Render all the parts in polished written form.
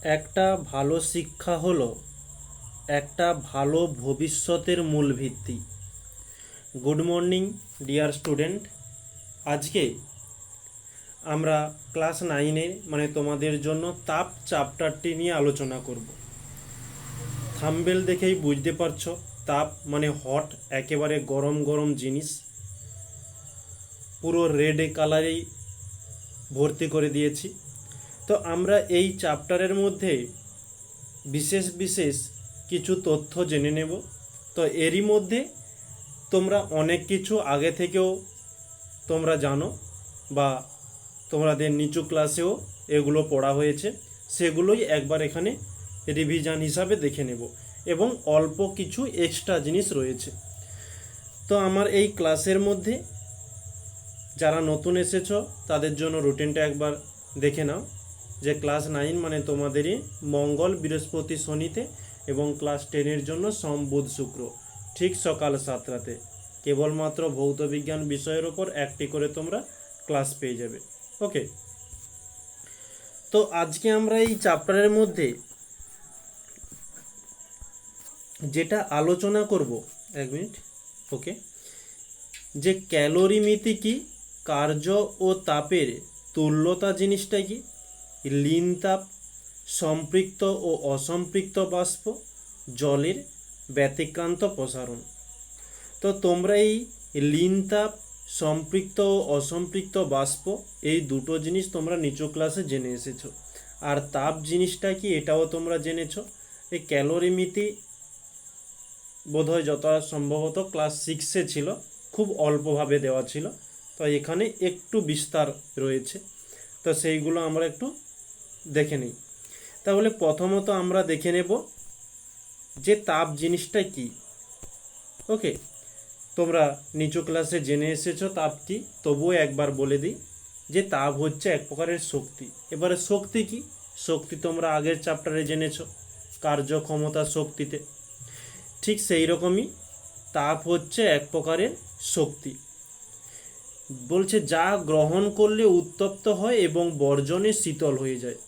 একটা ভালো শিক্ষা হলো একটা ভালো ভবিষ্যতের মূল ভিত্তি। Good morning dear student. আজকে আমরা ক্লাস 9-এর তোমাদের জন্য তাপ চ্যাপ্টারটি নিয়ে আলোচনা করব। থাম্বনেল দেখেই বুঝতে পারছো, তাপ মানে হট, একেবারে গরম গরম জিনিস। পুরো রেড কালারেই ভর্তি করে দিয়েছি। তো আমরা এই চ্যাপ্টারের মধ্যে বিশেষ বিশেষ কিছু তথ্য জেনে নেব। তো এরই মধ্যে তোমরা অনেক কিছু আগে থেকেও তোমরা জানো, বা তোমাদের নিচু ক্লাসেও এগুলো পড়া হয়েছে, সেগুলোই একবার এখানে রিভিশন হিসাবে দেখে নেব, এবং অল্প কিছু এক্সট্রা জিনিস রয়েছে। তো আমার এই ক্লাসের মধ্যে যারা নতুন এসেছো তাদের জন্য রুটিনটা একবার দেখে নাও, যে ক্লাস 9 তোমাদেরই মঙ্গল, বৃহস্পতি, শনিতে, এবং ক্লাস 10-এর জন্য সোম, বুধ, শুক্র ঠিক সকাল 7টাতে কেবলমাত্র ভৌত বিজ্ঞান বিষয়ের ওপর একটি করে তোমরা ক্লাস পেয়ে যাবে। ওকে, তো আজকে আমরা এই চ্যাপ্টারের মধ্যে যেটা আলোচনা করব, এক মিনিট, ওকে, যে ক্যালোরিমিতি কি, কার্য ও তাপের তুল্যতা জিনিসটা কি, লীন তাপ, সম্পৃক্ত ও অসম্পৃক্ত বাষ্প, জলের ব্যতিক্রান্ত প্রসারণ। তো তোমরা এই লীন তাপ, সম্পৃক্ত ও অসম্পৃক্ত বাষ্প, এই দুটো জিনিস তোমরা নিচু ক্লাসে জেনে এসেছো। আর তাপ জিনিসটা কি এটাও তোমরা জেনেছো। এই ক্যালোরিমিতি বোধহয় যত সম্ভবত ক্লাস 6-এ ছিল, খুব অল্পভাবে দেওয়া ছিল, তো এখানে একটু বিস্তার রয়েছে। তো সেইগুলো আমরা একটু দেখে নিই। তাহলে প্রথমত আমরা দেখে নেব যে তাপ জিনিসটা কি। ওকে, তোমরা নিচু ক্লাসে জেনে এসেছো তাপ কি, তবুও একবার বলে দিই যে তাপ হচ্ছে এক প্রকারের শক্তি। এবারে শক্তি কি, শক্তি তোমরা আগের চ্যাপ্টারে জেনেছো, কার্যক্ষমতা শক্তিতে। ঠিক সেই রকমই তাপ হচ্ছে এক প্রকারের শক্তি। বলছে যা গ্রহণ করলে উত্তপ্ত হয় এবং বর্জনে শীতল হয়ে যায়।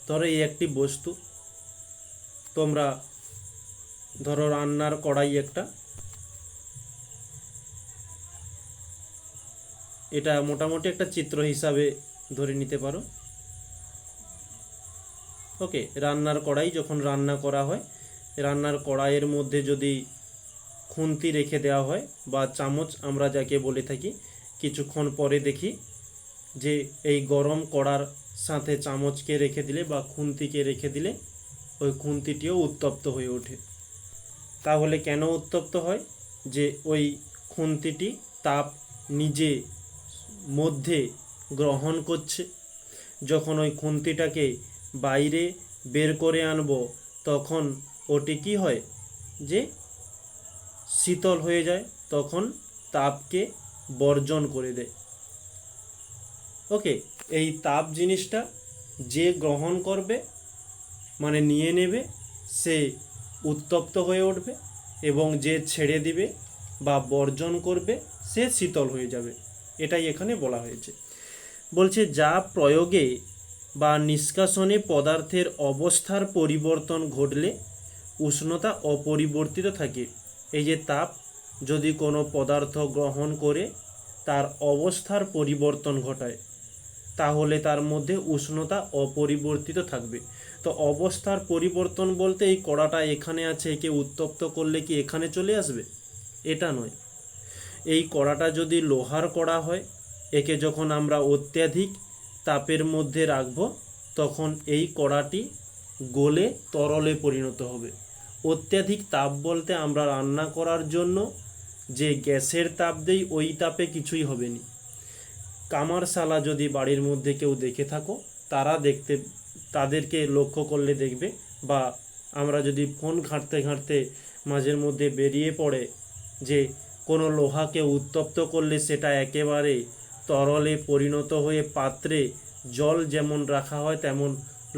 ধরো এই একটি বস্তু, তোমরা ধরো রান্নার কড়াই একটা, এটা মোটামুটি একটা চিত্র হিসাবে ধরে নিতে পারো। ওকে, রান্নার কড়াই যখন রান্না করা হয়, রান্নার কড়াইয়ের মধ্যে যদি খুন্তি রেখে দেওয়া হয় বা চামচ আমরা যাকে বলে থাকি, কিছুক্ষণ পরে দেখি যে এই গরম কড়ার সাথে চামচকে রেখে দিলে বা খুন্তিকে রেখে দিলে ওই খুন্তিটিও উত্তপ্ত হয়ে ওঠে। তাহলে কেন উত্তপ্ত হয়? যে ওই খুন্তিটি তাপ নিজে মধ্যে গ্রহণ করছে। যখন ওই খুন্তিটাকে বাইরে বের করে আনবো, তখন ওটি কি হয়, যে শীতল হয়ে যায়, তখন তাপকে বর্জন করে দেয়। ওকে, এই তাপ জিনিসটা যে গ্রহণ করবে নিয়ে নেবে, সে উত্তপ্ত হয়ে উঠবে, এবং যে ছেড়ে দিবে বা বর্জন করবে সে শীতল হয়ে যাবে। এটাই এখানে বলা হয়েছে। বলছে যা প্রয়োগে বা নিষ্কাশনে পদার্থের অবস্থার পরিবর্তন ঘটলে উষ্ণতা অপরিবর্তিত থাকে। এই যে তাপ যদি কোনো পদার্থ গ্রহণ করে তার অবস্থার পরিবর্তন ঘটায়, তাহলে তার মধ্যে উষ্ণতা অপরিবর্তিত থাকবে। তো অবস্থার পরিবর্তন বলতে এই কড়াটা এখানে আছে, একে উত্তপ্ত করলে কি এখানে চলে আসবে? এটা নয়। এই কড়াটা যদি লোহার কড়া হয়, একে যখন আমরা অত্যাধিক তাপের মধ্যে রাখব, তখন এই কড়াটি গলে তরলে পরিণত হবে। অত্যাধিক তাপ বলতে আমরা রান্না করার জন্য যে গ্যাসের তাপ দেই, ওই তাপে কিছুই হবে না। কামারশালা যদি বাড়ির মধ্যে কেউ দেখে থাকো, তাদেরকে লক্ষ্য করলে দেখবে, বা আমরা যদি ফোন ঘাঁটতে ঘাঁটতে মাঝের মধ্যে বেরিয়ে পড়ে যে কোনো লোহাকে উত্তপ্ত করলে সেটা একেবারে তরলে পরিণত হয়ে পাত্রে জল যেমন রাখা হয় তেমন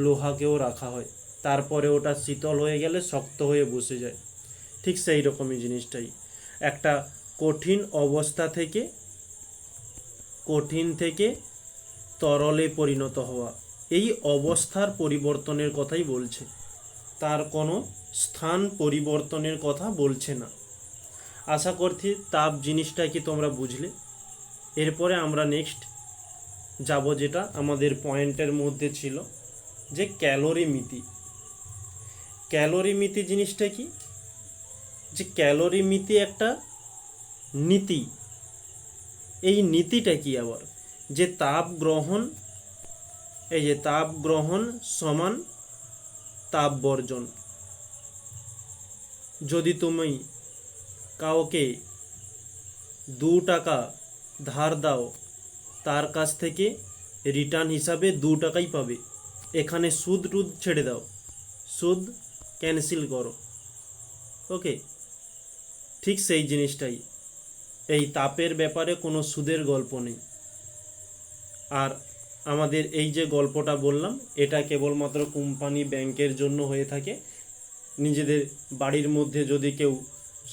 লোহাকেও রাখা হয়, তারপরে ওটা শীতল হয়ে গেলে শক্ত হয়ে বসে যায়। ঠিক সেই রকমই জিনিসটাই, একটা কঠিন অবস্থা থেকে তরলে পরিণত হওয়া, এই অবস্থার পরিবর্তনের কথাই বলছে, তার কোনো স্থান পরিবর্তনের কথা বলছে না। আশা করছি তাপ জিনিসটা কি তোমরা বুঝলে। এরপরে আমরা নেক্সট যাব, যেটা আমাদের পয়েন্টের মধ্যে ছিল, যে ক্যালোরিমিতি। ক্যালোরিমিতি জিনিসটা কি? যে ক্যালোরিমিতি একটা নীতি। এই নীতিটা কি আবার? যে তাপ গ্রহণ, এই যে তাপ গ্রহণ সমান তাপ বর্জন। যদি তুমি কাউকে 2 টাকা ধার দাও, তার কাছ থেকে রিটার্ন হিসাবে 2 টাকাই পাবে। এখানে সুদ টুদ ছেড়ে দাও, সুদ ক্যান্সেল করো। ওকে, ঠিক সেই জিনিসটাই। এই তাপের ব্যাপারে কোনো সুদের গল্প নেই। আর আমাদের এই যে গল্পটা বললাম, এটা কেবলমাত্র কোম্পানি ব্যাংকের জন্য হয়ে থাকে। নিজেদের বাড়ির মধ্যে যদি কেউ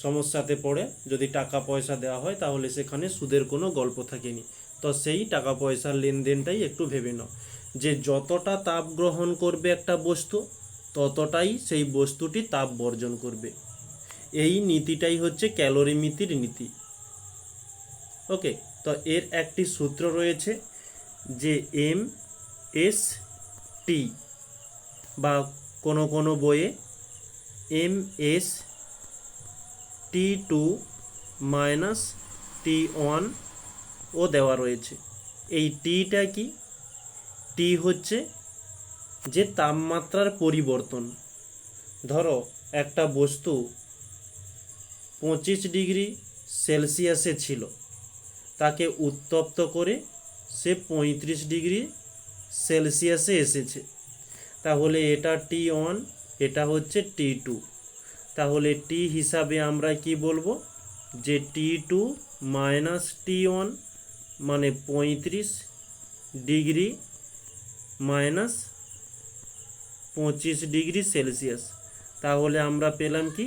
সমস্যাতে পড়ে, যদি টাকা পয়সা দেওয়া হয়, তাহলে সেখানে সুদের কোনো গল্প থাকেনি। তো সেই টাকা পয়সার লেনদেনটাই একটু ভেবে নাও, যে যতটা তাপ গ্রহণ করবে একটা বস্তু, ততটাই সেই বস্তুটি তাপ বর্জন করবে। এই নীতিটাই হচ্ছে ক্যালোরিমিতির নীতি। ওকে, তো এর একটি সূত্র রয়েছে, যে MST, বা কোনো কোনো বইয়ে MST2 - T1 ও দেওয়া রয়েছে। এই টিটা কি? টি হচ্ছে যে তাপমাত্রার পরিবর্তন। ধরো একটা বস্তু 25 ডিগ্রি সেলসিয়াসে ছিল, তাকে উত্তপ্ত করে সে 35 ডিগ্রি সেলসিয়াসে এসেছে, তাহলে এটা T1, এটা হচ্ছে T2। তাহলে টি হিসাবে আমরা কি বলবো? যে T2 - T1 মানে 35 ডিগ্রি মাইনাস 25 ডিগ্রি সেলসিয়াস। তাহলে আমরা পেলাম কি?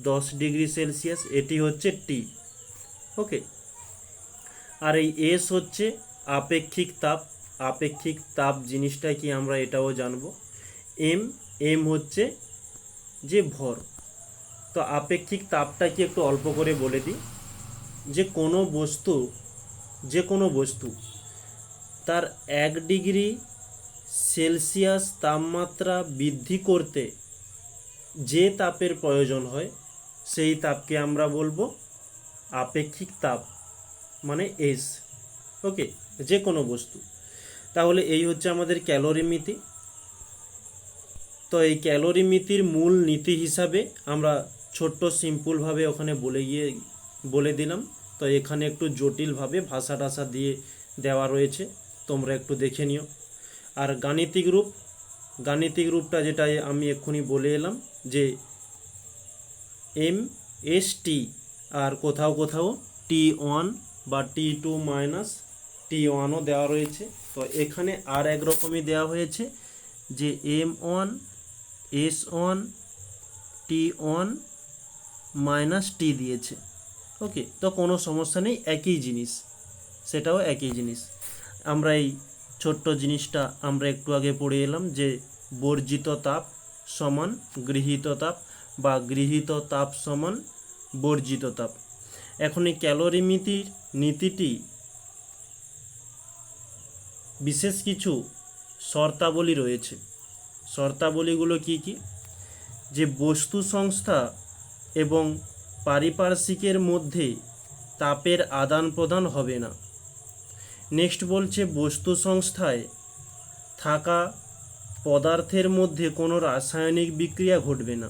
10 ডিগ্রি সেলসিয়াস। এটি হচ্ছে টি। ওকে, আর এই এস হচ্ছে আপেক্ষিক তাপ। আপেক্ষিক তাপ জিনিসটা কি আমরা এটাও জানবো। এম হচ্ছে যে ভর। তো আপেক্ষিক তাপটা কি একটু অল্প করে বলে দিই, যে কোনো বস্তু, যে কোনো বস্তু তার 1 ডিগ্রি সেলসিয়াস তাপমাত্রা বৃদ্ধি করতে যে তাপের প্রয়োজন হয়, সেই তাপকে আমরা বলবো আপেক্ষিক তাপ, মানে এস। ওকে, যে কোনো বস্তু। তাহলে এই হচ্ছে আমাদের ক্যালোরিমিতি। তো এই ক্যালোরিমিতির মূল নীতি হিসাবে আমরা ছোট্ট সিম্পলভাবে ওখানে বলে দিলাম। তো এখানে একটু জটিলভাবে ভাষা টাষা দিয়ে দেওয়া রয়েছে, তোমরা একটু দেখে নিও। আর গাণিতিক রূপটা যেটা আমি এক্ষুনি বলে এলাম, যে MST, আর কোথাও কোথাও T1 বা T2 - T1ও দেওয়া রয়েছে। তো এখানে আর এক রকমই দেওয়া হয়েছে, যে M1 S1 T1 - T দিয়েছে। ওকে, তো কোনো সমস্যা নেই, একই জিনিস, সেটাও একই জিনিস। আমরা এই ছোট্ট জিনিসটা আমরা একটু আগে পড়ে এলাম, যে বর্জিত তাপ সমান গৃহীত তাপ, বা গৃহীত তাপ সমান বর্জিত তাপ। এখন এই ক্যালোরিমিতির নীতিটি বিশেষ কিছু শর্তাবলী রয়েছে। শর্তাবলীগুলো কি কি? যে বস্তু সংস্থা এবং পারিপার্শ্বিকের মধ্যে তাপের আদান প্রদান হবে না। নেক্সট বলছে বস্তু সংস্থায় থাকা পদার্থের মধ্যে কোনো রাসায়নিক বিক্রিয়া ঘটবে না।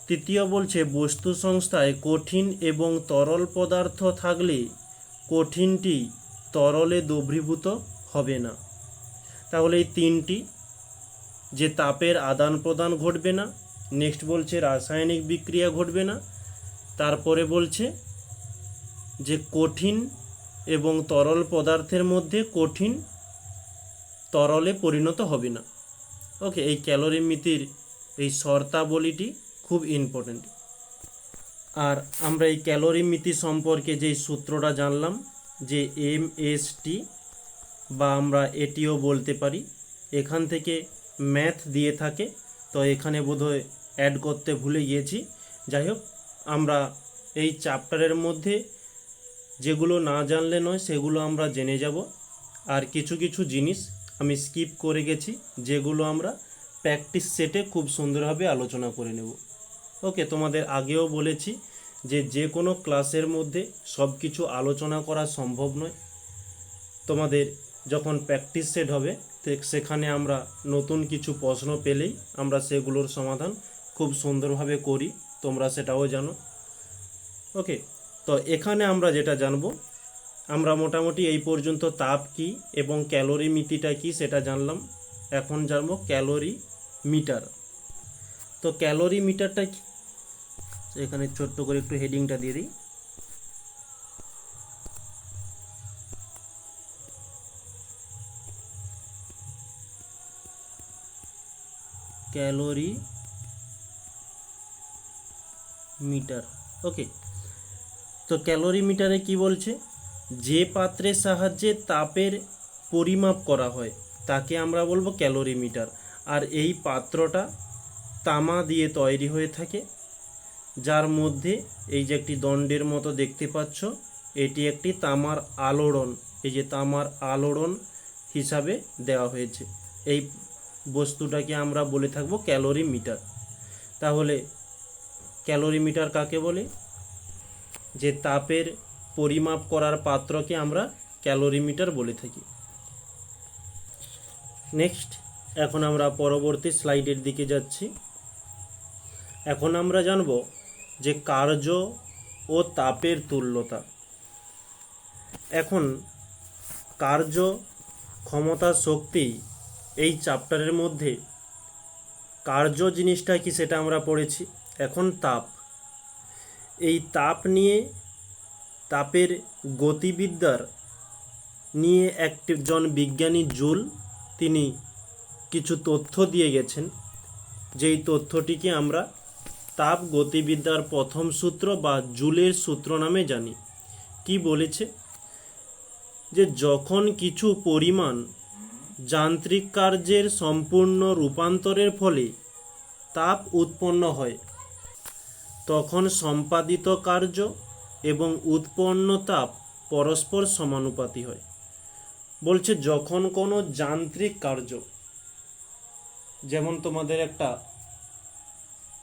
তৃতীয় বলছে বস্তু সংস্থায় কঠিন এবং তরল পদার্থ থাকলে কঠিনটি তরলে দ্রবীভূত হবে না। তাহলে এই তিনটি, যে তাপের আদান প্রদান ঘটবে না, নেক্সট বলছে রাসায়নিক বিক্রিয়া ঘটবে না, তারপরে বলছে যে কঠিন এবং তরল পদার্থের মধ্যে কঠিন তরলে পরিণত হবে না। ওকে, এই ক্যালোরিমিতির এই শর্তাবলীটি খুব ইম্পর্টেন্ট। আর আমরা এই ক্যালোরিমিতি সম্পর্কে যেই সূত্রটা জানলাম, যে MST, বা আমরা এটিও বলতে পারি এখান থেকে ম্যাথ দিয়ে থাকে, তো এখানে বোধহয় অ্যাড করতে ভুলে গিয়েছি। যাই হোক, আমরা এই চ্যাপ্টারের মধ্যে যেগুলো না জানলে নয় সেগুলো আমরা জেনে যাব, আর কিছু কিছু জিনিস আমি স্কিপ করে গেছি যেগুলো আমরা প্র্যাকটিস সেটে খুব সুন্দরভাবে আলোচনা করে নেব। ওকে, তোমাদের আগেও বলেছি যে যে কোনো ক্লাসের মধ্যে সব কিছু আলোচনা করা সম্ভব নয়। তোমাদের যখন প্র্যাকটিস সেট হবে সেখানে আমরা নতুন কিছু প্রশ্ন পেলেই আমরা সেগুলোর সমাধান খুব সুন্দরভাবে করি, তোমরা সেটাও জানো। ওকে, তো এখানে আমরা যেটা জানবো, আমরা মোটামুটি এই পর্যন্ত তাপ কি এবং ক্যালোরিমিটারটা কি সেটা জানলাম। এখন জানবো ক্যালোরিমিটার। তো ক্যালোরিমিটারটা কি, এখানে ছোট্ট করে একটু হেডিংটা দিয়ে দিই। ক্যালোরিমিটার। ওকে, তো ক্যালোরিমিটারে কি বলছে, যে পাত্রের সাহায্যে তাপের পরিমাপ করা হয় তাকে আমরা বলবো ক্যালোরিমিটার। আর এই পাত্রটা তামা দিয়ে তৈরি হয়ে থাকে, যার মধ্যে এই যে একটি দণ্ডের মতো দেখতে পাচ্ছ, এটি একটি তামার আলোড়ন, এই যে তামার আলোড়ন হিসাবে দেওয়া হয়েছে। এই বস্তুটাকে আমরা বলে থাকবো ক্যালোরিমিটার। তাহলে ক্যালোরিমিটার কাকে বলে? যে তাপের পরিমাপ করার পাত্রকে আমরা ক্যালোরিমিটার বলে থাকি। নেক্সট, এখন আমরা পরবর্তী স্লাইডের দিকে যাচ্ছি। এখন আমরা জানব যে কার্য ও তাপের তুল্যতা। এখন কার্য, ক্ষমতা, শক্তি, এই চ্যাপ্টারের মধ্যে কার্য জিনিসটা কি সেটা আমরা পড়েছি। এখন তাপ, এই তাপ নিয়ে, তাপের গতিবিদ্যার নিয়ে একজন বিজ্ঞানী জুল, তিনি কিছু তথ্য দিয়ে গেছেন, যেই তথ্যটিকে আমরা তাপ গতিবিদ্যার প্রথম সূত্র বা জুলের সূত্র নামে জানি। কি বলেছে, যে যখন কিছু পরিমাণ যান্ত্রিক কার্যের সম্পূর্ণ রূপান্তরের ফলে তাপ উৎপন্ন হয়, তখন সম্পাদিত কার্য এবং উৎপন্ন তাপ পরস্পর সমানুপাতি হয়। বলছে যখন কোনো যান্ত্রিক কার্য, যেমন তোমাদের একটা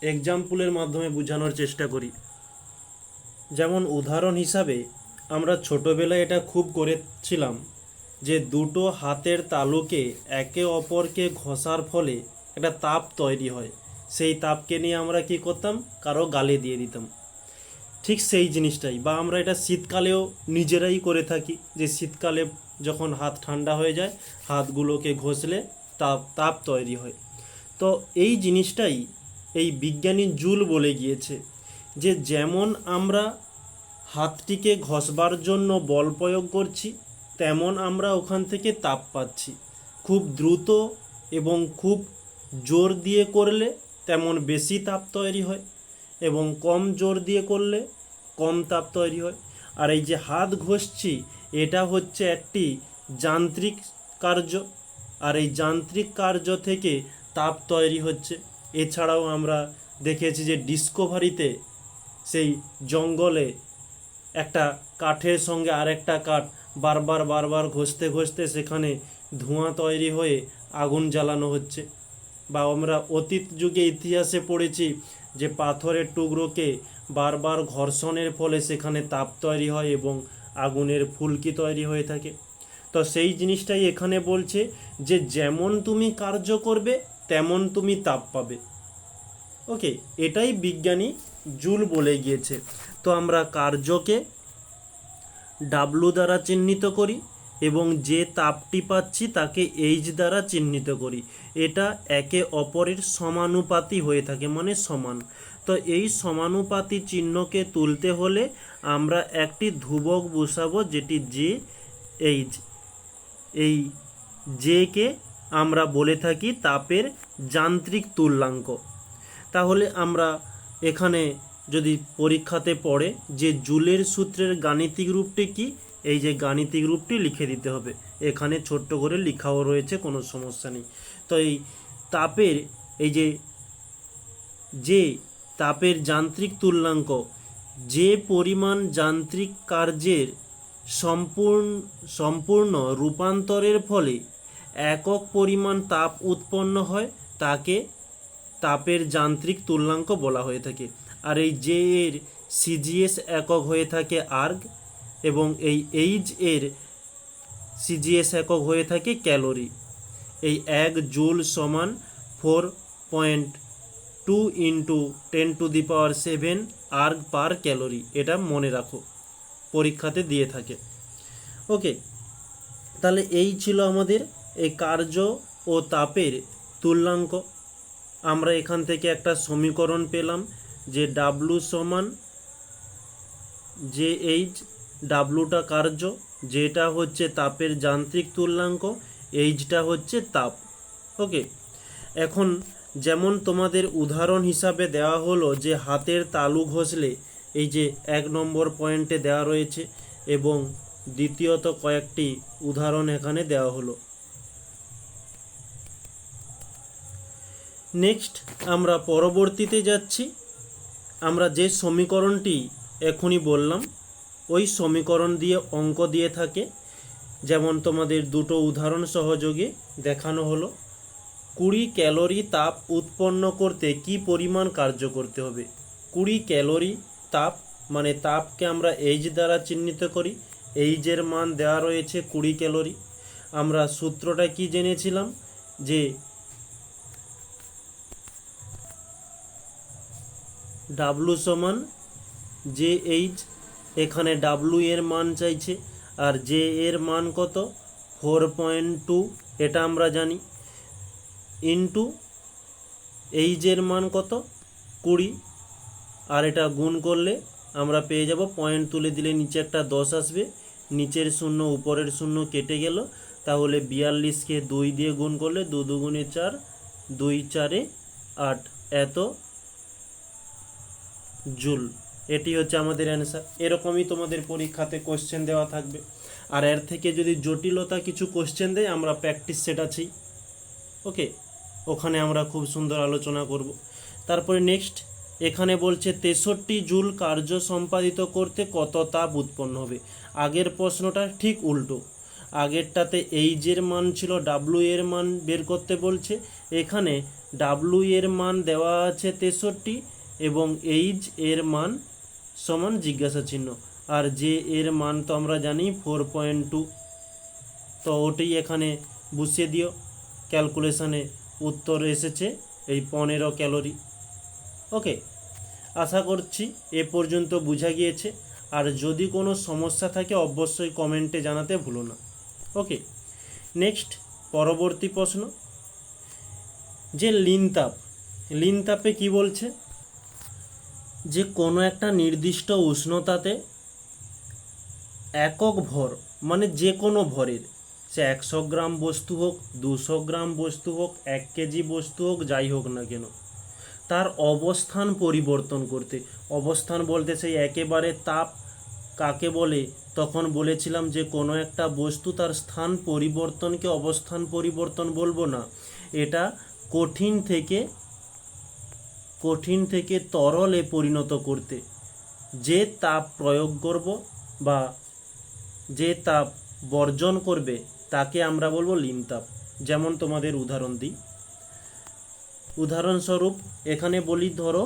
এক্সাম্পলের মাধ্যমে বোঝানোর চেষ্টা করি। যেমন উদাহরণ হিসাবে আমরা ছোটোবেলায় এটা খুব করেছিলাম, যে দুটো হাতের তালুকে একে অপরকে ঘষার ফলে একটা তাপ তৈরি হয়, সেই তাপকে নিয়ে আমরা কি করতাম, কারো গালে দিয়ে দিতাম। ঠিক সেই জিনিসটাই, বা আমরা এটা শীতকালেও নিজেরাই করে থাকি, যে শীতকালে যখন হাত ঠান্ডা হয়ে যায় হাতগুলোকে ঘষলে তাপ তৈরি হয়। তো এই জিনিসটাই এই বিজ্ঞানী জুল বলে গিয়েছে, যে যেমন আমরা হাতটিকে ঘষবার জন্য বল প্রয়োগ করছি, তেমন আমরা ওখান থেকে তাপ পাচ্ছি। খুব দ্রুত এবং খুব জোর দিয়ে করলে তেমন বেশি তাপ তৈরি হয়, এবং কম জোর দিয়ে করলে কম তাপ তৈরি হয়। আর এই যে হাত ঘষছি, এটা হচ্ছে একটি যান্ত্রিক কার্য, আর এই যান্ত্রিক কার্য থেকে তাপ তৈরি হচ্ছে। এছাড়াও আমরা দেখেছি যে ডিসকভারিতে সেই জঙ্গলে একটা কাঠের সঙ্গে আরেকটা কাঠ বারবার ঘষতে ঘষতে সেখানে ধোঁয়া তৈরি হয়ে আগুন জ্বালানো হচ্ছে। বা আমরা অতীত যুগে ইতিহাসে পড়েছি যে পাথরের টুকরোকে বারবার ঘর্ষণের ফলে সেখানে তাপ তৈরি হয় এবং আগুনের ফুলকি তৈরি হয়ে থাকে। তো সেই জিনিসটাই এখানে বলছে, যে যেমন তুমি কার্য করবে তেমন তুমি তাপ পাবে। ওকে, এটাই বিজ্ঞানী জুল বলে গিয়েছে। তো আমরা কার্যকে ডাব্লু দ্বারা চিহ্নিত করি এবং যে তাপটি পাচ্ছি তাকে এইচ দ্বারা চিহ্নিত করি। এটা একে অপরের সমানুপাতি হয়ে থাকে, মানে সমান। তো এই সমানুপাতি চিহ্নকে তুলতে হলে আমরা একটি ধ্রুবক বসাবো, যেটি জে এইচ। এই জেকে আমরা বলে থাকি তাপের যান্ত্রিক তুল্যাঙ্ক। তাহলে আমরা এখানে যদি পরীক্ষাতে পড়ে যে জুলের সূত্রের গাণিতিক রূপটি কি, এই যে গাণিতিক রূপটি লিখে দিতে হবে, এখানে ছোট্ট করে লেখাও রয়েছে, কোনো সমস্যা নেই। তো এই তাপের এই যে তাপের যান্ত্রিক তুল্যাঙ্ক যে পরিমাণ যান্ত্রিক কার্যের সম্পূর্ণ রূপান্তরের ফলে একক পরিমাণ তাপ উৎপন্ন হয় তাকে তাপের যান্ত্রিক তুল্যাঙ্ক বলা হয়ে থাকে। আর এই যে এর সিজিএস একক হয়ে থাকে আর্গ, এবং এই এইচ এর সিজিএস একক হয়ে থাকে ক্যালোরি। এই 1 জুল সমান 4.2 ইন্টু 10⁻⁷ আর্গ পার ক্যালোরি, এটা মনে রাখো, পরীক্ষাতে দিয়ে থাকে। ওকে, তাহলে এই ছিল আমাদের এই কার্য ও তাপের তুল্যাঙ্ক। আমরা এখান থেকে একটা সমীকরণ পেলাম যে ডাব্লু সমান যে এইচ, ডাব্লুটা কার্য, যেটা হচ্ছে তাপের যান্ত্রিক তুল্যাঙ্ক, এইচটা হচ্ছে তাপ। ওকে, এখন যেমন তোমাদের উদাহরণ হিসাবে দেওয়া হলো যে হাতের তালু ঘষলে, এই যে 1 নম্বর পয়েন্টে দেওয়া রয়েছে, এবং দ্বিতীয়ত কয়েকটি উদাহরণ এখানে দেওয়া হলো। নেক্সট আমরা পরবর্তীতে যাচ্ছি। আমরা যে সমীকরণটি এখনই বললাম ওই সমীকরণ দিয়ে অঙ্ক দিয়ে থাকে, যেমন তোমাদের দুটো উদাহরণ সহযোগে দেখানো হলো। 20 ক্যালোরি তাপ উৎপন্ন করতে কি পরিমাণ কার্য করতে হবে। 20 ক্যালোরি তাপ, মানে তাপকে আমরা এইচ দ্বারা চিহ্নিত করি, এইচের মান দেওয়া রয়েছে 20 ক্যালোরি। আমরা সূত্রটা কি জেনেছিলাম যে ডাব্লু সমান যে এইচ, এখানে ডাব্লু এর মান চাইছে, আর জে এর মান কত 4.2, এটা আমরা জানি, ইন্টু এইচের মান কত 20, আর এটা গুণ করলে আমরা পেয়ে যাব, পয়েন্ট তুলে দিলে নিচে একটা 10 আসবে, নিচের শূন্য উপরের শূন্য কেটে গেল, তাহলে 42কে 2 দিয়ে গুণ করলে 2 দুগুণে 4, 2 4 8, এত জুল। এটি হচ্ছে আমাদের অ্যান্সার। এরকমই তোমাদের পরীক্ষাতে কোশ্চেন দেওয়া থাকবে, আর এর থেকে যদি জটিলতা কিছু কোশ্চেন দেয় আমরা প্র্যাকটিস সেট আছেই। ওকে, ওখানে আমরা খুব সুন্দর আলোচনা করব। তারপরে নেক্সট এখানে বলছে 63 জুল কার্য সম্পাদিত করতে কত তাপ উৎপন্ন হবে। আগের প্রশ্নটা ঠিক উল্টো, আগেরটাতে এইচের মান ছিল, ডাব্লু এর মান বের করতে বলছে, এখানে ডাব্লু এর মান দেওয়া আছে 63 এবং এইচ এর মান সমান জিজ্ঞাসা চিহ্ন, আর যে এর মান তো আমরা জানি 4.2, তো ওটাই এখানে বসিয়ে দিও। ক্যালকুলেশনে উত্তর এসেছে এই 15 ক্যালোরি। ওকে, আশা করছি এ পর্যন্ত বোঝা গিয়েছে, আর যদি কোনো সমস্যা থাকে অবশ্যই কমেন্টে জানাতে ভুলো না। ওকে, নেক্সট পরবর্তী প্রশ্ন, যে লিন তাপে কি বলছে, যে কোনো একটা নির্দিষ্ট উষ্ণতাতে একক ভর, মানে যে কোনো ভরের, সে 100 গ্রাম বস্তু হোক, 200 গ্রাম বস্তু হোক, 1 কেজি বস্তু হোক, যাই হোক না কেন, তার অবস্থান পরিবর্তন করতে, অবস্থান বলতে সেই একেবারে তাপ কাকে বলে, তখন বলেছিলাম যে কোনো একটা বস্তু তার স্থান পরিবর্তনকে অবস্থান পরিবর্তন বলবো না, এটা কঠিন থেকে তরলে পরিণত করতে যে তাপ প্রয়োগ করব বা যে তাপ বর্জন করবে তাকে আমরা বলবো লিন তাপ। যেমন তোমাদের উদাহরণ দিই, উদাহরণস্বরূপ এখানে বলি, ধরো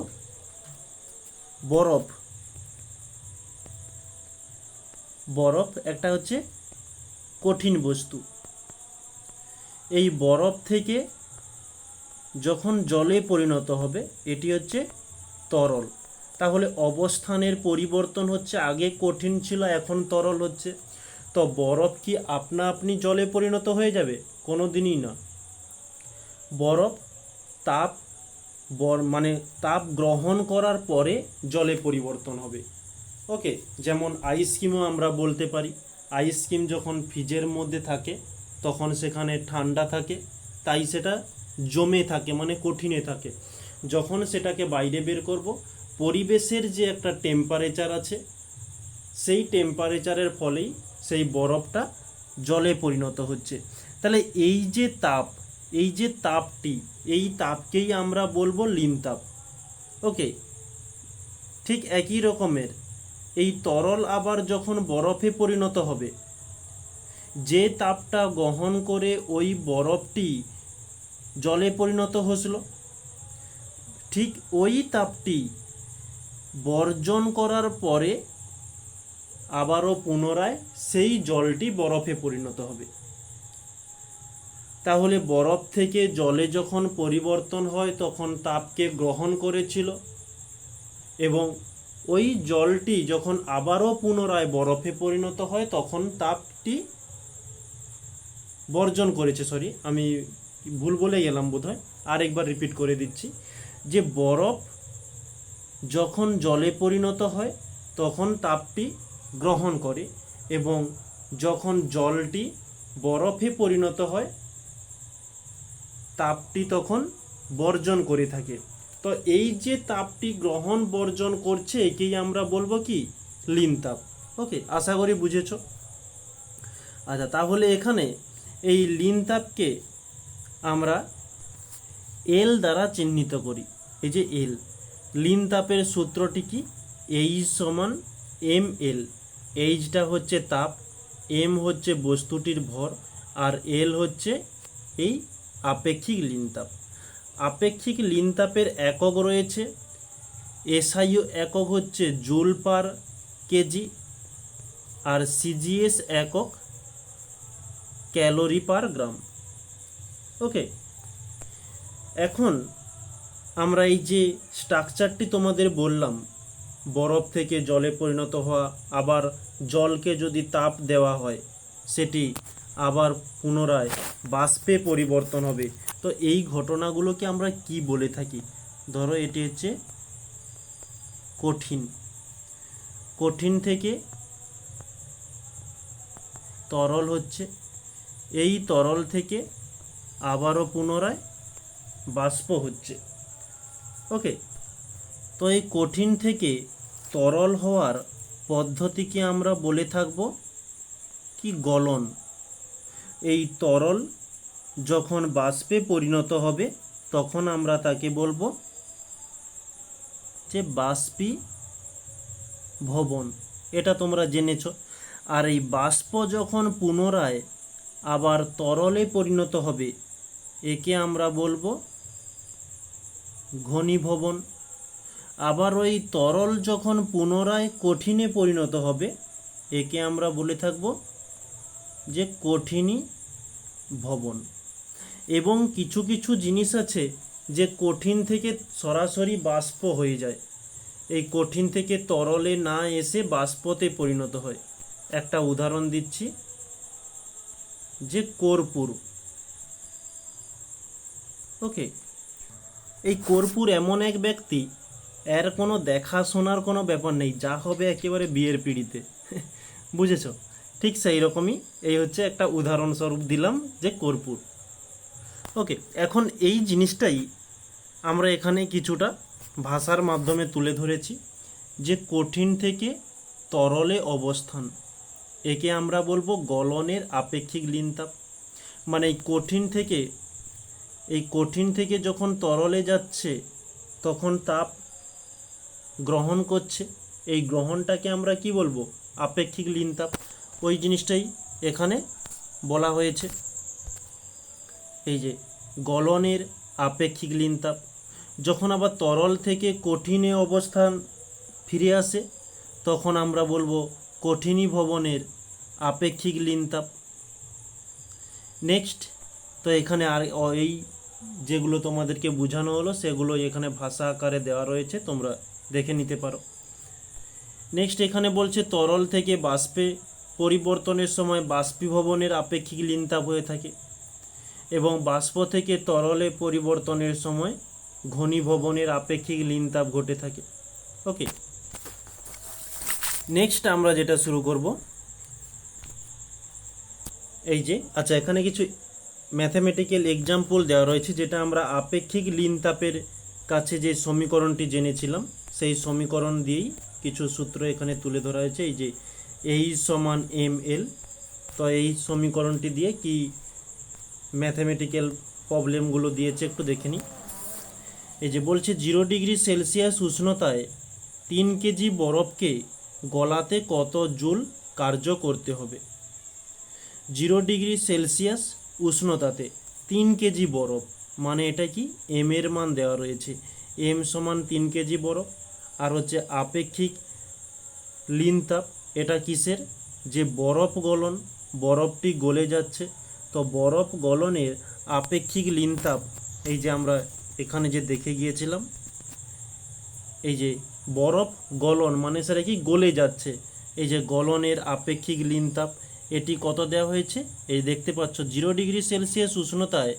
বরফ একটা হচ্ছে কঠিন বস্তু, এই বরফ থেকে যখন জলে পরিণত হবে এটি হচ্ছে তরল, তাহলে অবস্থানের পরিবর্তন হচ্ছে, আগে কঠিন ছিল এখন তরল হচ্ছে। তো বরফ কি আপনা আপনি জলে পরিণত হয়ে যাবে? কোনো দিনই না। বরফ তাপ গ্রহণ করার পরে জলে পরিবর্তন হবে। ওকে, যেমন আইসক্রিমও আমরা বলতে পারি, আইসক্রিম যখন ফ্রিজের মধ্যে থাকে তখন সেখানে ঠান্ডা থাকে, তাই সেটা জমে থাকে, মানে কঠিনে থাকে। যখন সেটাকে বাইরে বের করব, পরিবেশের যে একটা টেম্পারেচার আছে, সেই টেম্পারেচারের ফলেই সেই বরফটা জলে পরিণত হচ্ছে। তাহলে এই যে তাপটি, এই তাপকেই আমরা বলবো লিন তাপ। ওকে, ঠিক একই রকমের এই তরল আবার যখন বরফে পরিণত হবে, যে তাপটা গ্রহণ করে ওই বরফটি জলে পরিণত হয়েছিল, ঠিক ওই তাপটি বর্জন করার পরে আবারও পুনরায় সেই জলটি বরফে পরিণত হবে। তাহলে বরফ থেকে জলে যখন পরিবর্তন হয় তখন তাপকে গ্রহণ করেছিল, এবং ওই জলটি যখন আবারও পুনরায় বরফে পরিণত হয় তখন তাপটি বর্জন করেছে। সরি, আমি ভুল বলে গেলাম বোধহয়, আরেকবার রিপিট করে দিচ্ছি, যে বরফ যখন জলে পরিণত হয় তখন তাপটি গ্রহণ করে, এবং যখন জলটি বরফে পরিণত হয় তাপটি তখন বর্জন করে থাকে। তো এই যে তাপটি গ্রহণ বর্জন করছে একেই আমরা বলবো কি, লিন তাপ। ওকে, আশা করি বুঝেছো। আচ্ছা, তাহলে এখানে এই লিন তাপকে আমরা এল দ্বারা চিহ্নিত করি। এই যে এল, লিন তাপের সূত্রটি কি, এইচ সমান এম এল। এইচটা হচ্ছে তাপ, এম হচ্ছে বস্তুটির ভর, আর এল হচ্ছে এই আপেক্ষিক লিন তাপ। আপেক্ষিক লিন তাপের একক রয়েছে, এসআইও একক হচ্ছে জুল পার কেজি, আর সিজিএস একক ক্যালোরি পার গ্রাম। ওকে, এখন আমরা এই যে স্ট্রাকচারটি তোমাদের বললাম, বরফ থেকে জলে পরিণত হওয়া, আবার জলকে যদি তাপ দেওয়া হয় সেটি আবার পুনরায় বাষ্পে পরিবর্তন হবে। তো এই ঘটনাগুলোকে আমরা কি বলে থাকি? ধরো এটি হচ্ছে কঠিন থেকে তরল হচ্ছে, এই তরল থেকে আবারও পুনরায় বাষ্প হচ্ছে। ওকে, তো এই কঠিন থেকে তরল হওয়ার পদ্ধতিকে আমরা বলে থাকব কি, গলন। এই তরল যখন বাষ্পে পরিণত হবে তখন আমরা তাকে বলবো যে বাষ্পীভবন। এটা তোমরা জেনেছো। আর এই বাষ্প যখন পুনরায় আবার তরলে পরিণত হবে একে আমরা বলবো ঘনীভবন। আবার ওই তরল যখন পুনরায় কঠিনে পরিণত হবে একে আমরা বলে থাকবো যে কঠিনী ভবন। এবং কিছু কিছু জিনিস আছে যে কঠিন থেকে সরাসরি বাষ্প হয়ে যায়, এই কঠিন থেকে তরলে না এসে বাষ্পতে পরিণত হয়। একটা উদাহরণ দিচ্ছি, যে কর্পূর। ওকে, এই কর্পূর এমন এক ব্যক্তি, এর কোনো দেখাশোনার কোনো ব্যাপার নেই, যা হবে একেবারে বিয়ের পিঁড়িতে। বুঝেছো? ঠিক সেই রকমই এই হচ্ছে একটা উদাহরণস্বরূপ দিলাম যে কর্পূর। ওকে, এখন এই জিনিসটাই আমরা এখানে কিছুটা ভাষার মাধ্যমে তুলে ধরেছি, যে কঠিন থেকে তরলে অবস্থান, একে আমরা বলবো গলনের আপেক্ষিক লিন তাপ। মানে এই কঠিন থেকে যখন তরলে যাচ্ছে তখন তাপ গ্রহণ করছে, এই গ্রহণটাকে আমরা কি বলবো, আপেক্ষিক লিন তাপ। ওই জিনিসটাই এখানে বলা হয়েছে, এই যে গলনের আপেক্ষিক লিন তাপ। যখন আবার তরল থেকে কঠিনে অবস্থান ফিরে আসে তখন আমরা বলবো কঠিনীভবনের আপেক্ষিক লিন তাপ। নেক্সট, তো এখানে আর এই যেগুলো তোমাদেরকে বোঝানো হলো সেগুলো এখানে ভাষা আকারে দেওয়া রয়েছে, তোমরা দেখে নিতে পারো। নেক্সট এখানে বলছে তরল থেকে বাষ্পে পরিবর্তনের সময় বাষ্পীভবনের আপেক্ষিক লিন তাপ হয়ে থাকে, এবং বাষ্প থেকে তরলে পরিবর্তনের সময় ঘনীভবনের আপেক্ষিক লিন তাপ ঘটে থাকে। ওকে, নেক্সট আমরা যেটা শুরু করব, এই যে আচ্ছা এখানে কিছু ম্যাথমেটিক্যাল এক্সাম্পল দেওয়া রয়েছে, যেটা আমরা আপেক্ষিক লিন তাপের কাছে যে সমীকরণটি জেনেছিলাম সেই সমীকরণ দিয়েই কিছু সূত্র এখানে তুলে ধরা হয়েছে। এই যে এইচ সমান এম এল। তো এই সমীকরণটি দিয়ে কি ম্যাথমেটিক্যাল প্রবলেমগুলো দিয়েছে একটু দেখে নিই। এই যে বলছে 0°C উষ্ণতায় 3 কেজি বরফকে গলাতে কত জুল কার্য করতে হবে। 0°C উষ্ণতাতে 3 কেজি বরফ, মানে এটা কি এম এর মান দেওয়া রয়েছে, এম সমান 3 কেজি বরফ। আর হচ্ছে আপেক্ষিক লিনতাপ, এটা কিসের, যে বরফ গলন, বরফটি গলে যাচ্ছে, তো বরফ গলনের আপেক্ষিক লিনতাপ এই যে আমরা এখানে যে দেখে গিয়েছিলাম, এই যে বরফ গলন মানে সেটা কি গলে যাচ্ছে, এই যে গলনের আপেক্ষিক লিনতাপ এটি কত দেওয়া হয়েছে, এই দেখতে পাচ্ছ 0°C উষ্ণতায়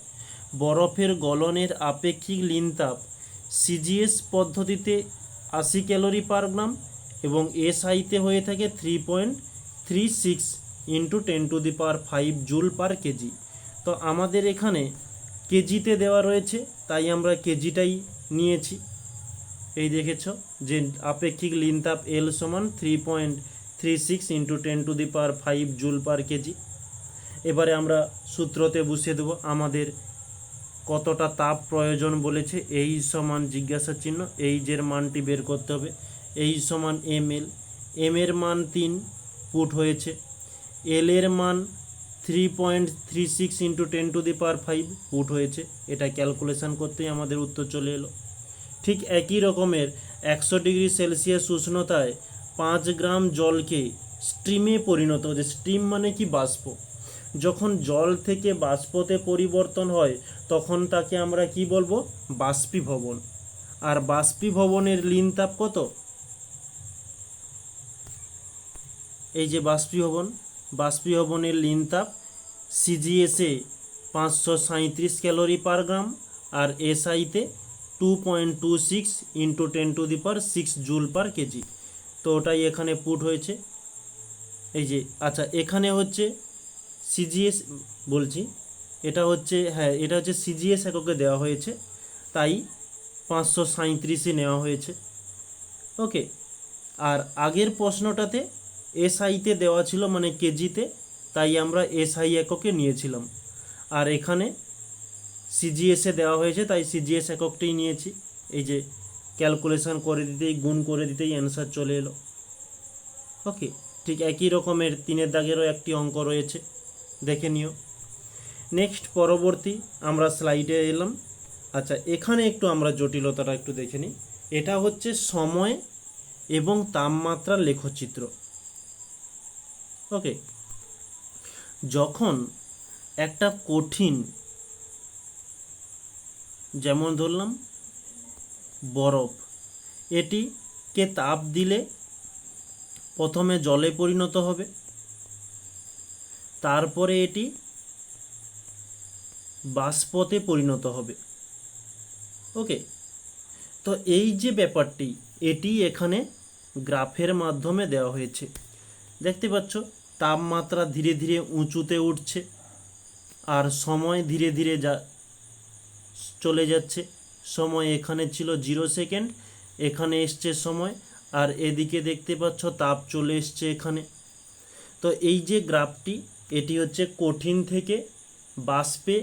বরফের গলনের আপেক্ষিক লিনতাপ সিজিএস পদ্ধতিতে 80 ক্যালোরি পার গ্রাম এবং এসআইতে হয়ে থাকে 3.36 ইন্টু 10⁵ জুল পার কেজি। তো আমাদের এখানে কেজিতে দেওয়া রয়েছে, তাই আমরা কেজিটাই নিয়েছি। এই দেখেছ যে আপেক্ষিক লিনতাপ এল সমান 3.36 ইন্টু 10⁵ জুল পার কেজি। এবারে আমরা সূত্রতে বসিয়ে দেবো আমাদের কতটা তাপ প্রয়োজন বলেছে, এই সমান জিজ্ঞাসা চিহ্ন, এইচের মানটি বের করতে হবে, এই সমান এম এল, এম এর মান 3 পুট হয়েছে, এল এর মান 3.36 ইন্টু 10⁵ পুট হয়েছে, এটা ক্যালকুলেশন করতেই আমাদের উত্তর চলে এলো। ঠিক একই রকমের 100°C উষ্ণতায় 5 গ্রাম জলকে স্টিমে পরিণত হচ্ছে, স্টিম মানে কি বাষ্প, যখন জল থেকে বাষ্পতে পরিবর্তন হয় তখন তাকে আমরা কি বলবো, বাষ্পীভবন। আর বাষ্পীভবনের লিনতাপ কত, এই যে বাষ্পীভবনের লিনতাপ সিজিএসে 537 ক্যালোরি পার গ্রাম আর এসআইতে 2.26 ইন্টু 10⁶ জুল পার কেজি। তো ওটাই এখানে পুট হয়েছে। এই যে আচ্ছা এখানে হচ্ছে সিজিএস বলছি, এটা হচ্ছে হ্যাঁ এটা হচ্ছে সিজিএস এককে দেওয়া হয়েছে, তাই 537 নেওয়া হয়েছে। ওকে, আর আগের প্রশ্নটাতে এসআইতে দেওয়া ছিল মানে কেজিতে, তাই আমরা এসআই এককে নিয়েছিলাম। আর এখানে সিজিএসে দেওয়া হয়েছে তাই সিজিএস এককটাই নিয়েছি। এই যে ক্যালকুলেশন করে দিতেই, গুণ করে দিতেই অ্যান্সার চলে এলো। ওকে, ঠিক একই রকমের 3 দাগেরও একটি অঙ্ক রয়েছে, দেখে নিও। নেক্সট পরবর্তী আমরা স্লাইডে এলাম। আচ্ছা এখানে একটু আমরা জটিলতাটা একটু দেখে নিই। এটা হচ্ছে সময় এবং তাপমাত্রার লেখচিত্র। ওকে, যখন একটা কঠিন, যেমন ধরলাম বরফ, এটিকে তাপ দিলে প্রথমে জলে পরিণত হবে, তারপরে এটি বাষ্পতে পরিণত হবে। ওকে, তো এই যে ব্যাপারটি এটি এখানে গ্রাফের মাধ্যমে দেওয়া হয়েছে। দেখতে পাচ্ছ তাপমাত্রা ধীরে ধীরে উঁচুতে উঠছে আর সময় ধীরে ধীরে চলে যাচ্ছে। সময় এখানে ছিল 0 সেকেন্ড, এখানে এসছে সময়, আর এদিকে দেখতে পাচ্ছ তাপ চলে এসছে এখানে। তো এই যে গ্রাফটি, এটি হচ্ছে কঠিন থেকে বাষ্পে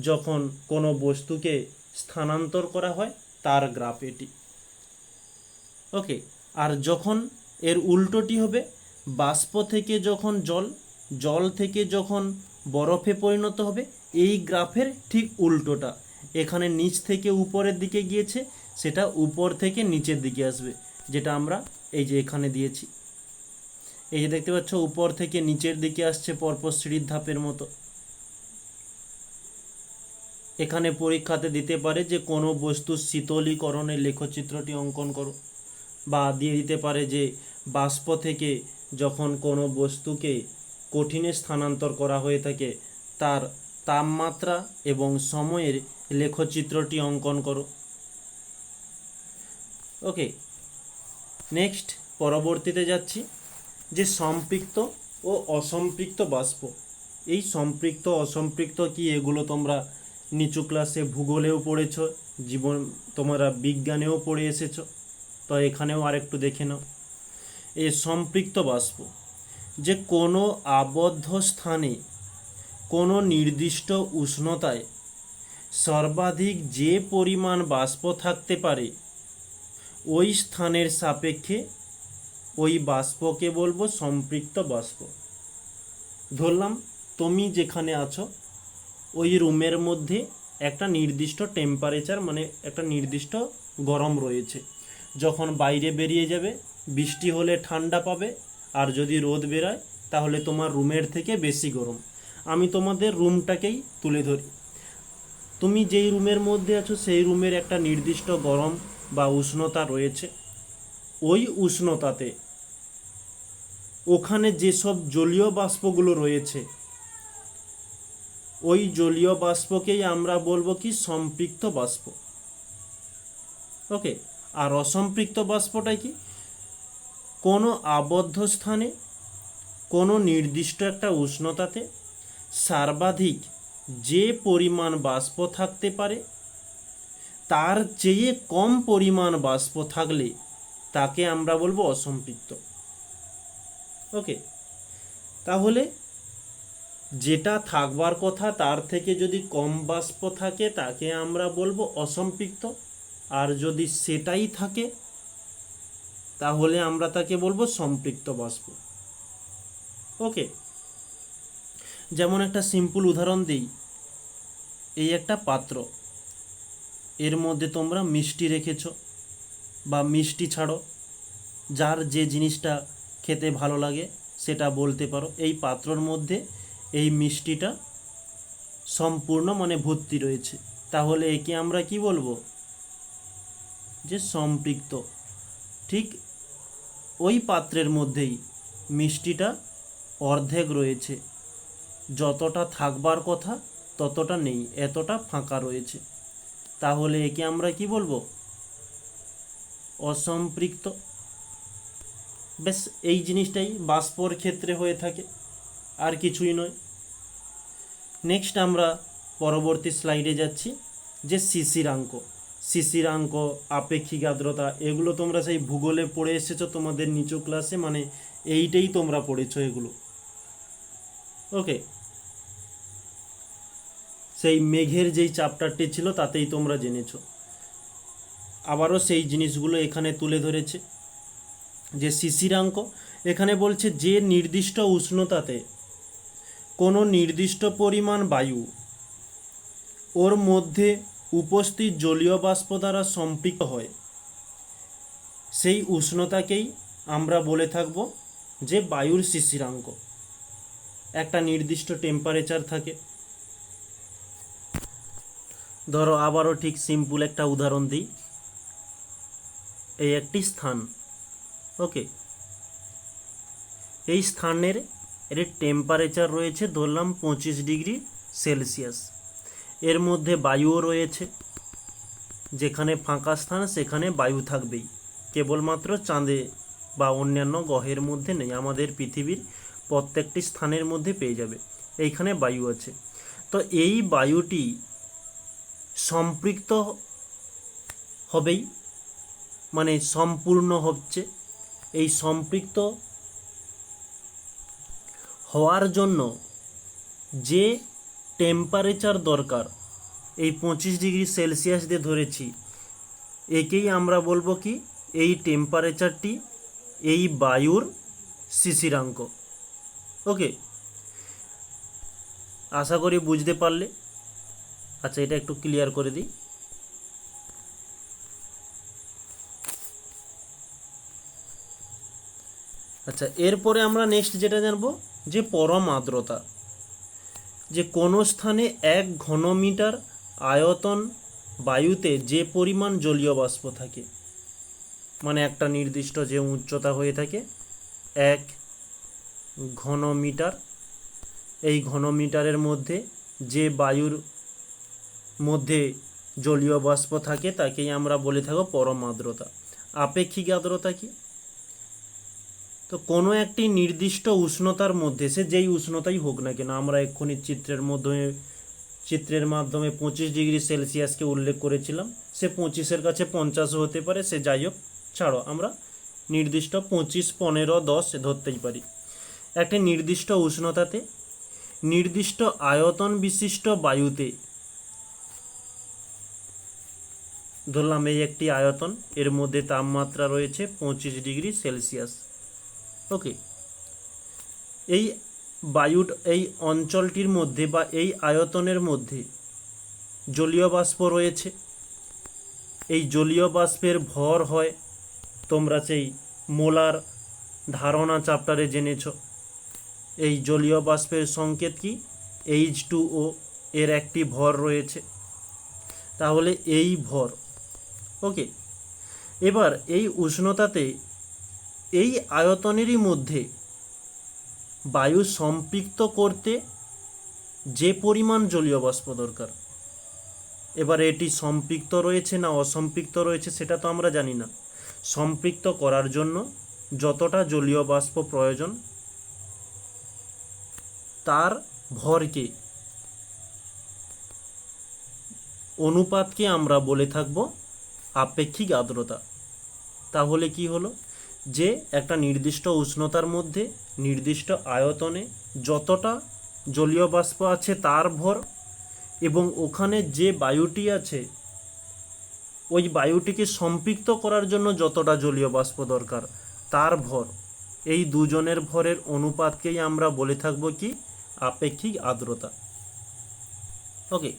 যখন কোনো বস্তুকে স্থানান্তর করা হয় তার গ্রাফ এটি। ওকে, আর যখন এর উল্টোটি হবে, বাষ্প থেকে যখন জল থেকে যখন বরফে পরিণত হবে, এই গ্রাফের ঠিক উল্টোটা, এখানে নিচ থেকে উপরের দিকে গিয়েছে, সেটা উপর থেকে নিচের দিকে আসবে, যেটা আমরা এই যে এখানে দিয়েছি। এই যে দেখতে পাচ্ছ উপর থেকে নিচের দিকে আসছে পরপর সিঁড়ির ধাপের মতো। এখানে পরীক্ষাতে দিতে পারে যে কোনো বস্তুর শীতলীকরণের লেখচিত্রটি অঙ্কন করো, বা দিয়ে দিতে পারে যে বাষ্প থেকে যখন কোনো বস্তুকে কঠিনে স্থানান্তর করা হয়ে থাকে তার তাপমাত্রা এবং সময়ের লেখচিত্রটি অঙ্কন করো। ওকে, নেক্সট পরবর্তীতে যাচ্ছি যে সম্পৃক্ত ও অসম্পৃক্ত বাষ্প। এই সম্পৃক্ত অসম্পৃক্ত কি এগুলো তোমরা নিচু ক্লাসে ভূগোলেও পড়েছ, তোমরা বিজ্ঞানেও পড়ে এসেছো, তো এখানেও আরেকটু দেখে নাও। এই সম্পৃক্ত বাষ্প, যে কোনো আবদ্ধ স্থানে কোনো নির্দিষ্ট উষ্ণতায় সর্বাধিক যে পরিমাণ বাষ্প থাকতে পারে ওই স্থানের সাপেক্ষে ওই বাষ্পকে বলবো সম্পৃক্ত বাষ্প। ধরলাম তুমি যেখানে আছো ওই রুমের মধ্যে একটা নির্দিষ্ট টেম্পারেচার মানে একটা নির্দিষ্ট গরম রয়েছে। যখন বাইরে বেরিয়ে যাবে বৃষ্টি হলে ঠান্ডা পাবে, আর যদি রোদ বেরোয় তাহলে তোমার রুমের থেকে বেশি গরম। আমি তোমাদের রুমটাকেই তুলে ধরি। তুমি যেই রুমের মধ্যে আছো সেই রুমের একটা নির্দিষ্ট গরম বা উষ্ণতা রয়েছে। ওই উষ্ণতাতে ওখানে যেসব জলীয় বাষ্পগুলো রয়েছে ওই জলীয় বাষ্পকেই আমরা বলবো কি সম্পৃক্ত বাষ্প। ওকে। আর অসম্পৃক্ত বাষ্পটা কি? কোনো আবদ্ধ স্থানে কোনো নির্দিষ্ট একটা উষ্ণতাতে সর্বাধিক যে পরিমাণ বাষ্প থাকতে পারে তার চেয়ে কম পরিমাণ বাষ্প থাকলে তাকে আমরা বলবো অসম্পৃক্ত। ওকে। তাহলে যেটা থাকবার কথা তার থেকে যদি কম বাষ্প থাকে তাকে আমরা বলবো অসম্পৃক্ত, আর যদি সেটাই থাকে তাহলে আমরা তাকে বলবো সম্পৃক্ত বাষ্প। ওকে। যেমন একটা সিম্পল উদাহরণ দিই, এই একটা পাত্র, এর মধ্যে তোমরা মিষ্টি রেখেছো বা মিষ্টি ছাড়ো, যার যে জিনিসটা খেতে ভালো লাগে সেটা বলতে পারো। এই পাত্রর মধ্যে এই মিষ্টিটা সম্পূর্ণ মানে ভর্তি রয়েছে, তাহলে একে আমরা কি বলবো? যে সম্পৃক্ত। ঠিক ওই পাত্রের মধ্যেই মিষ্টিটা অর্ধেক রয়েছে, যতটা থাকবার কথা ততটা নেই, এতটা ফাঁকা রয়েছে, তাহলে একে আমরা কি বলবো? অসম্পৃক্ত। বেশ, এই জিনিসটাই বাষ্পর ক্ষেত্রে হয়ে থাকে, আর কিছুই নয়। নেক্সট আমরা পরবর্তী স্লাইডে যাচ্ছি, যে শিশিরাঙ্ক। শিশিরাঙ্ক, আপেক্ষিক আর্দ্রতা, এগুলো তোমরা সেই ভূগোলে পড়ে এসেছো তোমাদের নিচু ক্লাসে, মানে এইটাই তোমরা পড়েছো এগুলো। ওকে। সেই মেঘের যেই চ্যাপ্টারটি ছিল তাতেই তোমরা জেনেছো। আবারও সেই জিনিসগুলো এখানে তুলে ধরেছে। যে শিশিরাঙ্ক, এখানে বলছে যে নির্দিষ্ট উষ্ণতাতে কোনো নির্দিষ্ট পরিমাণ বায়ু ওর মধ্যে উপস্থিত জলীয় বাষ্প দ্বারা সম্পৃক্ত হয় সেই উষ্ণতাকেই আমরা বলে থাকব যে বায়ুর শিশিরাঙ্ক। একটা নির্দিষ্ট টেম্পারেচার থাকে। ধরো আবারও ঠিক সিম্পল একটা উদাহরণ দিই, এই একটি স্থান। ওকে। এই স্থানের এর টেম্পারেচার রয়েছে ধরলাম 25 ডিগ্রি সেলসিয়াস। এর মধ্যে বায়ুও রয়েছে, যেখানে ফাঁকা স্থান সেখানে বায়ু থাকবেই, কেবলমাত্র চাঁদে বা অন্যান্য গ্রহের মধ্যে নেই, আমাদের পৃথিবীর প্রত্যেকটি স্থানের মধ্যে পেয়ে যাবে। এইখানে বায়ু আছে। তো এই বায়ুটি সম্পৃক্ত হবেই, মানে সম্পূর্ণ হচ্ছে। এই সম্পৃক্ত হওয়ার জন্য যে টেম্পারেচার দরকার, এই 25 ডিগ্রি সেলসিয়াস দিয়ে ধরেছি, একেই আমরা বলবো কি? এই টেম্পারেচারটি এই বায়ুর শিশিরাঙ্ক। ওকে, আশা করি বুঝতে পারলে। আচ্ছা, এটা একটু ক্লিয়ার করে দিই। আচ্ছা, এরপরে আমরা নেক্সট যেটা জানবো যে পরম আর্দ্রতা। যে কোনো স্থানে 1 ঘনমিটার আয়তন বায়ুতে যে পরিমাণ জলীয় বাষ্প থাকে, মানে একটা নির্দিষ্ট যে উচ্চতা হয়ে থাকে 1 ঘনমিটার, এই ঘনমিটারের মধ্যে যে বায়ুর মধ্যে জলীয় বাষ্প থাকে তাকেই আমরা বলে থাকবো পরম আর্দ্রতা। আপেক্ষিক আর্দ্রতা কি? তো কোনো একটি নির্দিষ্ট উষ্ণতার মধ্যে, সে যেই উষ্ণতাই হোক না কেন, আমরা এক্ষুনি চিত্রের মাধ্যমে 25 ডিগ্রি সেলসিয়াসকে উল্লেখ করেছিলাম, সে 25-এর কাছে 50 হতে পারে, সে যাই হোক, ছাড়ো, আমরা নির্দিষ্ট 25, 15, 10 ধরতেই পারি। একটি নির্দিষ্ট উষ্ণতাতে নির্দিষ্ট আয়তন বিশিষ্ট বায়ুতে, ধরলাম এই একটি আয়তন, এর মধ্যে তাপমাত্রা রয়েছে 25 ডিগ্রি সেলসিয়াস। ওকে, এই এই অঞ্চলটির মধ্যে বা এই আয়তনের মধ্যে জলীয় বাষ্প রয়েছে। এই জলীয় বাষ্পের ভর হয়, তোমরা সেই মোলার ধারণা চ্যাপ্টারে জেনেছ। এই জলীয় বাষ্পের সংকেত কি? H2O, এর একটি ভর রয়েছে। তাহলে এই ভর। ওকে, এবার এই উষ্ণতাতে এই আয়তনেরই মধ্যে বায়ু সম্পৃক্ত করতে যে পরিমাণ জলীয় বাষ্প দরকার, এবার এটি সম্পৃক্ত রয়েছে না অসম্পৃক্ত রয়েছে সেটা তো আমরা জানি না। সম্পৃক্ত করার জন্য যতটা জলীয় বাষ্প প্রয়োজন তার ভরকে, অনুপাতকে আমরা বলে থাকব আপেক্ষিক আর্দ্রতা। তাহলে কি হলো, যে একটা নির্দিষ্ট উষ্ণতার মধ্যে নির্দিষ্ট আয়তনে যতটা জলীয় বাষ্প আছে তার ভর, এবং ওখানে যে বায়ুটি আছে ওই বায়ুটিকে সম্পৃক্ত করার জন্য যতটা জলীয় বাষ্প দরকার তার ভর, এই দুজনের ভরের অনুপাতকেই আমরা বলে থাকব কি? আপেক্ষিক আর্দ্রতা। ওকে,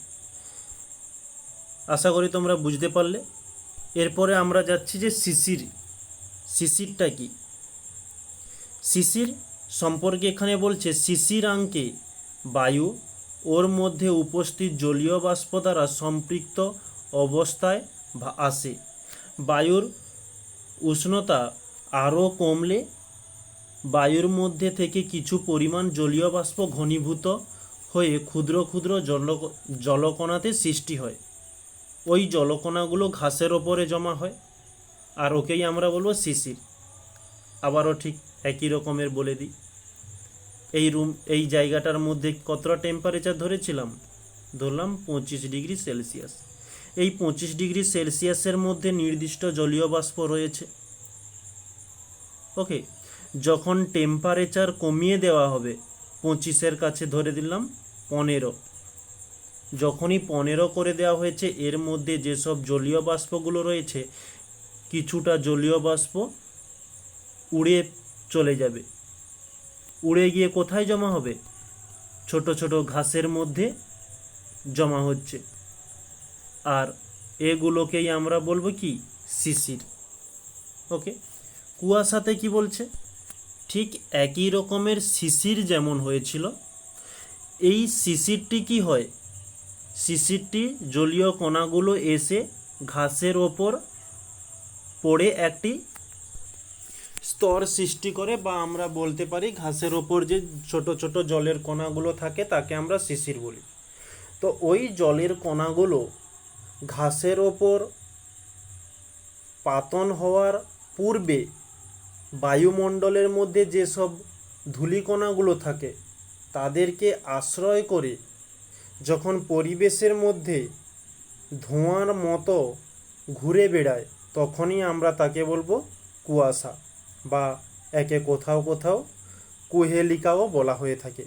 আশা করি তোমরা বুঝতে পারলে। এরপরে আমরা যাচ্ছি যে শিশিরটা কি। শিশির সম্পর্কে এখানে বলছে, শিশিরাঙ্কে বায়ু ওর মধ্যে উপস্থিত জলীয় বাষ্প দ্বারা সম্পৃক্ত অবস্থায় আসে। বায়ুর উষ্ণতা আরও কমলে বায়ুর মধ্যে থেকে কিছু পরিমাণ জলীয় বাষ্প ঘনীভূত হয়ে ক্ষুদ্র ক্ষুদ্র জলকণাতে সৃষ্টি হয়। ওই জলকণাগুলো ঘাসের ওপরে জমা হয়, আর ওকেই আমরা বলবো শিশির। আবারও ঠিক একই রকমের বলে দিই, এই জায়গাটার মধ্যে কতটা টেম্পারেচার ধরেছিলাম? ধরলাম 25 ডিগ্রি সেলসিয়াস। এই 25 ডিগ্রি সেলসিয়াসের মধ্যে নির্দিষ্ট জলীয় বাষ্প রয়েছে। ওকে, যখন টেম্পারেচার কমিয়ে দেওয়া হবে 25-এর কাছে ধরে দিলাম 15, যখনই 15 করে দেওয়া হয়েছে এর মধ্যে যেসব জলীয় বাষ্পগুলো রয়েছে কিছুটা জলীয় বাষ্প উড়ে চলে যাবে। উড়ে গিয়ে কোথায় জমা হবে? ছোট ছোট ঘাসের মধ্যে জমা হচ্ছে, আর এগুলোকেই আমরা বলবো কি? শিশির। ওকে, কুয়াশাতে কি বলছে? ঠিক একই রকমের শিশির যেমন হয়েছিল, এই শিশিরটি কি হয়? শিশিরটি জলীয় কণাগুলো এসে ঘাসের ওপর পড়ে একটি স্তর সৃষ্টি করে, বা আমরা বলতে পারি ঘাসের ওপর যে ছোট ছোট জলের কণাগুলো থাকে তাকে আমরা শিশির বলি। তো ওই জলের কণাগুলো ঘাসের ওপর পাতন হওয়ার পূর্বে বায়ুমণ্ডলের মধ্যে যেসব ধূলিকণাগুলো থাকে তাদেরকে আশ্রয় করে যখন পরিবেশের মধ্যে ধোঁয়ার মতো ঘুরে বেড়ায় তখনই আমরা তাকে বলবো কুয়াশা, বা একে কোথাও কোথাও কুহেলিকাও বলা হয়ে থাকে।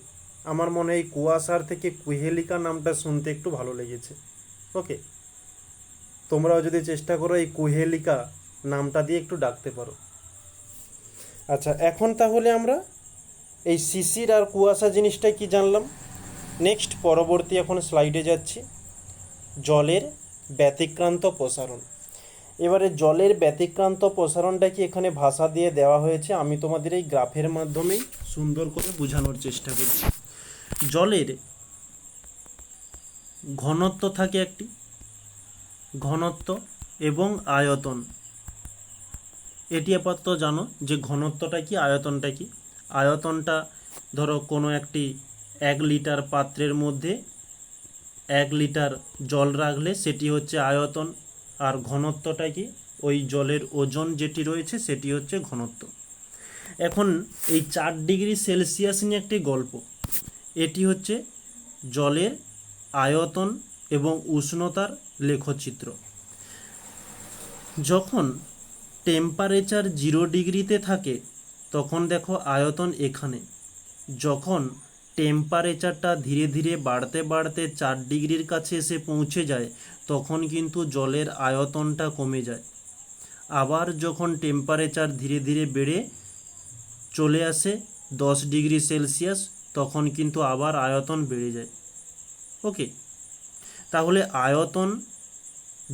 আমার মনে হয় কুয়াশার থেকে কুহেলিকা নামটা শুনতে একটু ভালো লেগেছে। ওকে, তোমরাও যদি চেষ্টা করো এই কুহেলিকা নামটা দিয়ে একটু ডাকতে পারো। আচ্ছা, এখন তাহলে আমরা এই শিশির আর কুয়াশা জিনিসটা কি জানলাম। নেক্সট পরবর্তী এখন স্লাইডে যাচ্ছি, জলের ব্যতিক্রান্ত প্রসারণ। এবারে জলের ব্যতিক্রান্ত প্রসারণটা কি এখানে ভাষা দিয়ে দেওয়া হয়েছে, আমি তোমাদের এই গ্রাফের মাধ্যমেই সুন্দর করে বোঝানোর চেষ্টা করছি। জলের ঘনত্ব থাকে একটি, ঘনত্ব এবং আয়তন। এটি আপাতত জানো যে ঘনত্বটা কি, আয়তনটা কি। আয়তনটা ধরো কোনো একটি 1 লিটার পাত্রের মধ্যে 1 লিটার জল রাখলে সেটি হচ্ছে আয়তন, আর ঘনত্বটা কি, ওই জলের ওজন যেটি রয়েছে সেটি হচ্ছে ঘনত্ব। এখন এই 4 ডিগ্রি সেলসিয়াস নিয়ে একটি গল্প। এটি হচ্ছে জলের আয়তন এবং উষ্ণতার লেখচিত্র। যখন টেম্পারেচার 0 ডিগ্রিতে থাকে তখন দেখো আয়তন এখানে, যখন টেম্পারেচারটা ধীরে ধীরে বাড়তে বাড়তে 4 ডিগ্রির কাছে এসে পৌঁছে যায় তখন কিন্তু জলের আয়তনটা কমে যায়। আবার যখন টেম্পারেচার ধীরে ধীরে বেড়ে চলে আসে 10 ডিগ্রি সেলসিয়াস তখন কিন্তু আবার আয়তন বেড়ে যায়। ওকে, তাহলে আয়তন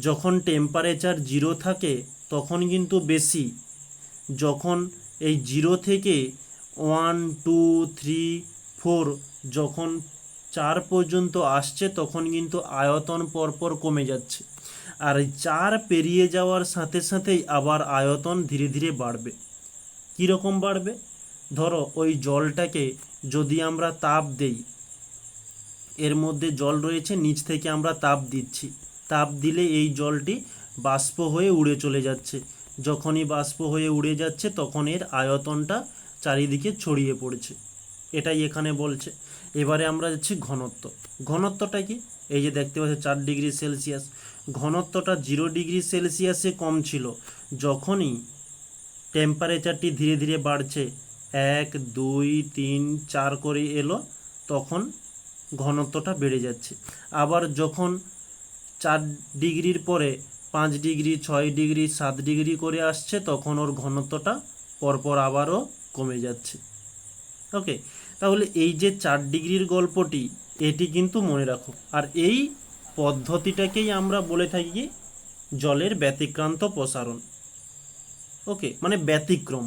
যখন টেম্পারেচার 0 থাকে তখন কিন্তু বেশি, যখন এই 0 থেকে 1 2 3 4 যখন 4 পর্যন্ত আসছে তখন কিন্তু আয়তন পরপর কমে যাচ্ছে, আর এই 4 পেরিয়ে যাওয়ার সাথে সাথেই আবার আয়তন ধীরে ধীরে বাড়বে। কীরকম বাড়বে? ধরো ওই জলটাকে যদি আমরা তাপ দেই, এর মধ্যে জল রয়েছে, নিচ থেকে আমরা তাপ দিচ্ছি, তাপ দিলে এই জলটি বাষ্প হয়ে উড়ে চলে যাচ্ছে, যখনই বাষ্প হয়ে উড়ে যাচ্ছে তখন এর আয়তনটা চারিদিকে ছড়িয়ে পড়ছে, এটাই এখানে বলছে। এবারে আমরা যাচ্ছি ঘনত্ব। ঘনত্বটা কি? এই যে দেখতে পাচ্ছি 4 ডিগ্রি সেলসিয়াস, ঘনত্বটা 0 ডিগ্রি সেলসিয়াসে কম ছিল, যখনই টেম্পারেচারটি ধীরে ধীরে বাড়ছে 1 2 3 4 করে এলো তখন ঘনত্বটা বেড়ে যাচ্ছে। আবার যখন 4 ডিগ্রির পরে 5 ডিগ্রি 6 ডিগ্রি 7 ডিগ্রি করে আসছে তখন ওর ঘনত্বটা পরপর আবারও কমে যাচ্ছে। ওকে, তাহলে এই যে 4 ডিগ্রির গল্পটি এটি কিন্তু মনে রাখো, আর এই পদ্ধতিটাকেই আমরা বলে থাকি জলের ব্যতিক্রান্ত প্রসারণ। ওকে, মানে ব্যতিক্রম।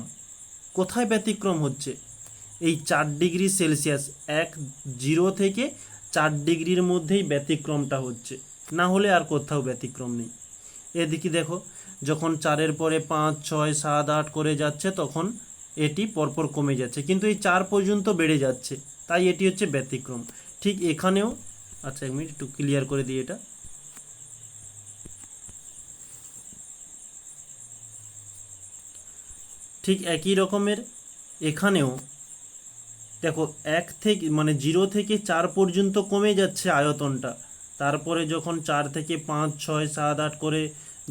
কোথায় ব্যতিক্রম হচ্ছে? এই 4 ডিগ্রি সেলসিয়াস 0 থেকে 4 ডিগ্রির মধ্যেই ব্যতিক্রমটা হচ্ছে, না হলে আর কোথাও ব্যতিক্রম নেই। এদিকে দেখো, যখন 4-এর পরে 5 6 7 8 করে যাচ্ছে তখন এটি পরপর কমে যাচ্ছে, কিন্তু এই 4 পর্যন্ত বেড়ে যাচ্ছে, তাই এটি হচ্ছে ব্যতিক্রম। ঠিক এখানেও, আচ্ছা এক মিনিট একটু ক্লিয়ার করে দিই এটা। ঠিক একই রকমের এখানেও দেখো 1 থেকে মানে 0 থেকে 4 পর্যন্ত কমে যাচ্ছে আয়তনটা, তারপরে যখন 4 থেকে 5 6 7 8 করে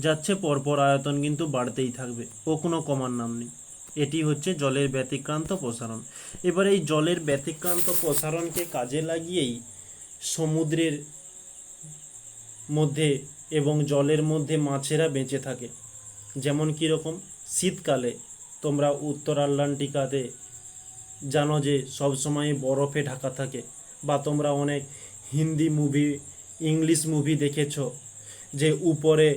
যাচ্ছে পরপর আয়তন কিন্তু বাড়তেই থাকবে, ও কোনো কমার নাম নেই। এটি হচ্ছে জলের ব্যতিক্রান্ত প্রসারণ। এবার এই জলের ব্যতিক্রান্ত প্রসারণকে কাজে লাগিয়েই সমুদ্রের মধ্যে এবং জলের মধ্যে মাছেরা বেঁচে থাকে। যেমন কীরকম? শীতকালে তোমরা উত্তর আটলান্টিকাতে জানো যে সবসময় বরফে ঢাকা থাকে, বা তোমরা অনেক হিন্দি মুভি ইংলিশ মুভি দেখেছো যে উপরে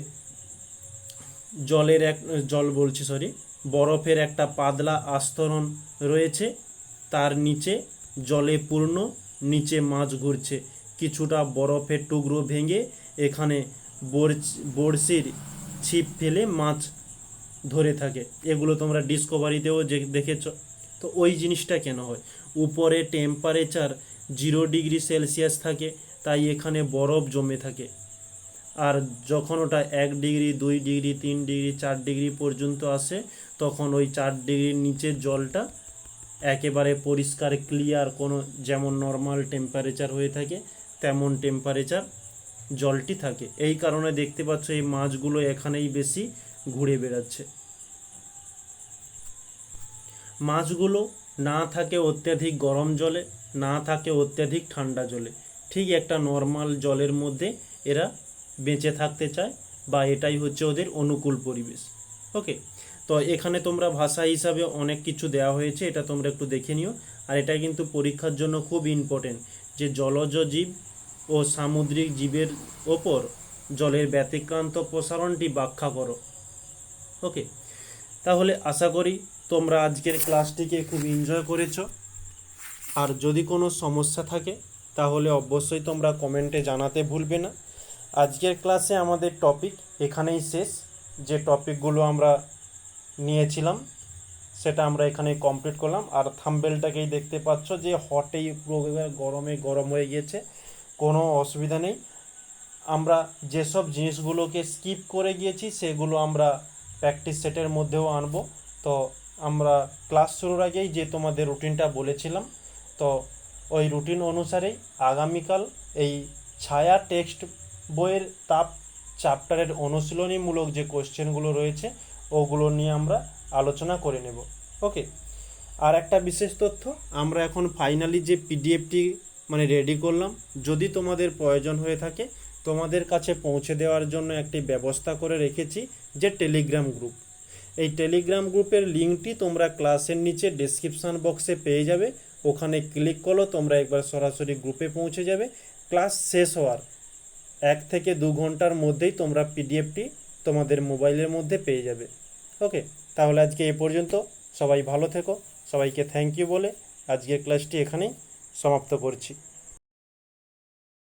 বরফের একটা পাতলা আস্তরণ রয়েছে, তার নিচে জলে পূর্ণ, নিচে মাছ ঘুরছে, কিছুটা বরফের টুকরো ভেঙে এখানে বড়শির ছিপ ফেলে মাছ ধরে থাকে। এগুলো তোমরা ডিসকভারিতেও দেখেছ। তো ওই জিনিসটা কেন হয়? উপরে টেম্পারেচার 0 ডিগ্রি সেলসিয়াস থাকে, তাই এখানে বরফ জমে থাকে, আর যখন ওটা 1 ডিগ্রি 2 ডিগ্রি 3 ডিগ্রি 4 ডিগ্রি পর্যন্ত আসে তখন ওই 4 ডিগ্রির নিচের জলটা একেবারে পরিষ্কার ক্লিয়ার, কোনো যেমন নর্মাল টেম্পারেচার হয়ে থাকে তেমন টেম্পারেচার জলটি থাকে। এই কারণে দেখতে পাচ্ছ এই মাছগুলো এখানেই বেশি ঘুরে বেড়াচ্ছে। মাছগুলো না থাকে অত্যাধিক গরম জলে, না থাকে অত্যাধিক ঠান্ডা জলে, ঠিক একটা নর্মাল জলের মধ্যে এরা বেঁচে থাকতে চায়, বা এটাই হচ্ছে ওদের অনুকূল পরিবেশ। ওকে, তো এখানে তোমরা ভাষা হিসাবে অনেক কিছু দেওয়া হয়েছে, এটা তোমরা একটু দেখে নিও। আর এটা কিন্তু পরীক্ষার জন্য খুব ইম্পর্টেন্ট যে জলজ জীব ও সামুদ্রিক জীবের ওপর জলের ব্যতিক্রান্ত প্রসারণটি ব্যাখ্যা করো। ওকে, তাহলে আশা করি তোমরা আজকের ক্লাসটিকে খুব এনজয় করেছো। আর যদি কোনো সমস্যা থাকে তাহলে অবশ্যই তোমরা কমেন্টে জানাতে ভুলবে না। আজকের ক্লাসে আমাদের টপিক এখানেই শেষ। যে টপিকগুলো আমরা নিয়েছিলাম সেটা আমরা এখানে কমপ্লিট করলাম। আর থাম্বনেলটাকেই দেখতে পাচ্ছ যে হটেই পুরো গরমে গরম হয়ে গিয়েছে, কোনো অসুবিধা নেই। আমরা যেসব জিনিসগুলোকে স্কিপ করে গিয়েছি সেগুলো আমরা প্র্যাকটিস সেটের মধ্যেও আনবো। তো আমরা ক্লাস শুরুর আগেই যে তোমাদের রুটিনটা বলেছিলাম, তো ওই রুটিন অনুসারেই আগামীকাল এই ছায়া টেক্সট বইয়ের তাপ চ্যাপ্টারের অনুশীলনীমূলক যে কোশ্চেনগুলো রয়েছে ওগুলো নিয়ে আমরা আলোচনা করে নেব। ওকে, আর একটা বিশেষ তথ্য, আমরা এখন ফাইনালি যে পিডিএফটি মানে রেডি করলাম, যদি তোমাদের প্রয়োজন হয়ে থাকে তোমাদের কাছে পৌঁছে দেওয়ার জন্য একটি ব্যবস্থা করে রেখেছি, যে টেলিগ্রাম গ্রুপ। এই টেলিগ্রাম গ্রুপের লিঙ্কটি তোমরা ক্লাসের নিচে ডেসক্রিপশান বক্সে পেয়ে যাবে। ওখানে ক্লিক করো, তোমরা একবার সরাসরি গ্রুপে পৌঁছে যাবে। ক্লাস শেষ হওয়ার 1 থেকে 2 ঘন্টার মধ্যেই তোমরা পিডিএফটি তোমাদের মোবাইলের মধ্যে পেয়ে যাবে। ওকে, তাহলে আজকে এ পর্যন্ত। সবাই ভালো থেকো, সবাইকে থ্যাংক ইউ বলে আজকের ক্লাসটি এখানেই সমাপ্ত করছি।